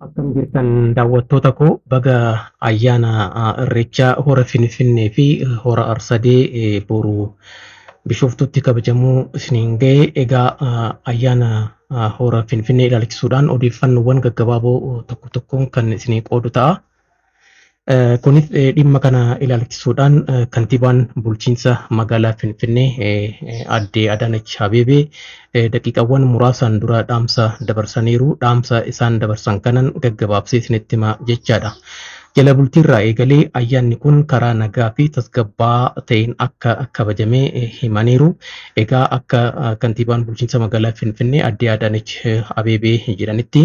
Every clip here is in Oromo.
Akkam jirtan daawwattoota koo baga ayyaana irreechaa hora Finfinnee fi hora Arsadee boru Bishooftutti kabajamuu isiniin ga'e. Egaa ayyaana hora Finfinnee ilaalchisuudhaan odeeffannoowwan gaggabaaboo tokko tokkoon kan isinii qoodu ta'a. Kunis dhimma kana ilaalchisuudhaan kantiibaan bulchiinsa magaalaa Finfinnee aadde Adaanach Abeebee daqiiqawwan muraasaan dura dhaamsa dabarsaniiru. Dhaamsa isaan dabarsan kanan gaggabaabsee isinitti hima jechaadha. Jala bultiirraa eegalee ayyaanni kun karaa nagaa fi tasgabbaa ta'een akka kabajamee himaniiru. Egaa akka kantiibaan bulchiinsa magaalaa Finfinnee aadde Adaanach Abeebee jedhanitti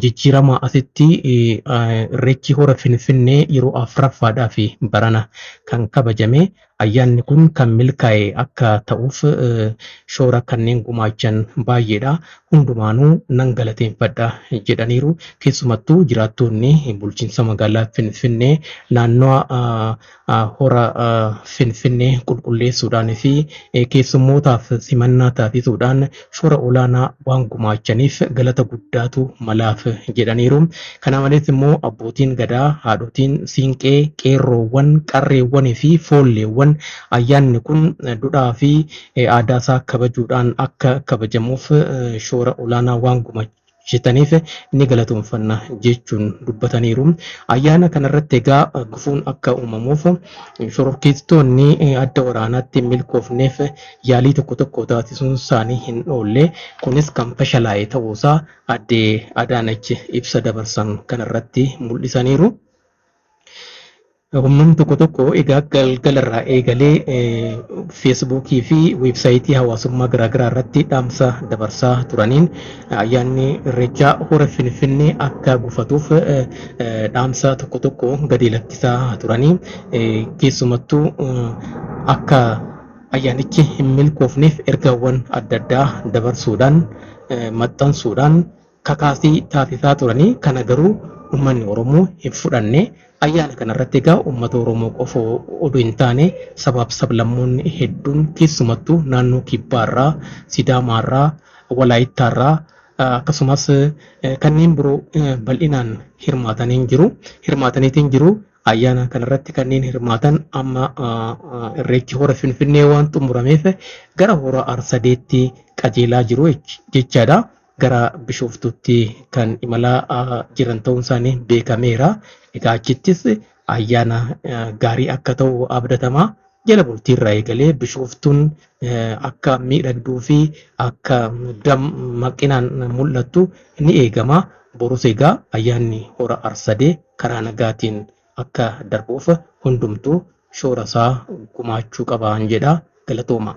jijjiirama asitti irreechi hora Finfinnee yeroo afuraffaadhaa fi barana kan kabajame. Ayyaanni kun kan milkaa'e akka ta'uuf shoora kanneen gumaachan baay'eedha. Hundumaanuu nan galateeffadha jedhaniiru. Keessumattuu jiraattonni bulchiinsa magaalaa Finfinnee naannoo hora Finfinnee qulqulleessuudhaan fi keessummootaaf simannaa taasisuudhaan shoora olaanaa waan gumaachaniif galata guddaatu malaaf jedhaniiru. Kana malees immoo abbootiin gadaa, haadhotiin siinqee, qeerroowwan, qarreewwanii fi foolleewwan ayyaanni kun duudhaa fi aadaa isaa kabajuudhaan akka kabajamuuf shoora olaanaa waan gumaachaniif ni galatoomfanna jechuun dubbataniiru. Ayyaana kanarratti egaa gufuun akka uumamuuf shororkeessitoonni adda waraanaatti milkoofneef yaalii tokko tokko taasisuun isaanii hin oolle. Kunis kan fashalaa'e ta'uusaa aadde Adaanach ibsa dabarsan kanarratti mul'isaniiru. Humnoonni tokko tokko egaa galgalarraa eegalee feesbuukii fi weebsaayitii hawaasummaa garaagaraa irratti dhaamsa dabarsaa turaniin ayyaanni irreechaa hora Finfinnee akka gufatuuf dhaamsa tokko tokko gadi lakkisaa turanii keessumattuu akka ayyaanichi hin milkoofneef ergaawwan adda addaa dabarsuudhaan maxxansuudhaan kakaasii taasisaa turanii. Kana garuu uummanni Oromoo hin fudhanne. Ayyaana kanarratti egaa uummata Oromoo qofa odoo hin taane sabaaf sablammoonni hedduun keessumattuu naannoo Kibbaarraa, Sidaamaarraa, Walaayittaarraa akkasumas kanneen biroo bal'inaan hirmaataniitiin jiru. Ayyaana kanarratti kanneen hirmaatan amma irreechi hora Finfinnee waan xumurameef gara hora Arsadeetti qajeelaa jiru jechaadha. Gara Bishooftutti kan imalaa jiran ta'uun isaanii beekameera. Egaa achittis ayyaana gaarii akka ta'u abdatama. Jala bultiirraa eegalee Bishooftuun akka miidhagduu fi akka dammaqinaan mul'attu ni eegama. Borus egaa ayyaanni hora Arsadee karaa nagaatiin akka darbuuf hundumtuu shoora isaa gumaachuu qaba jedha. Galatooma.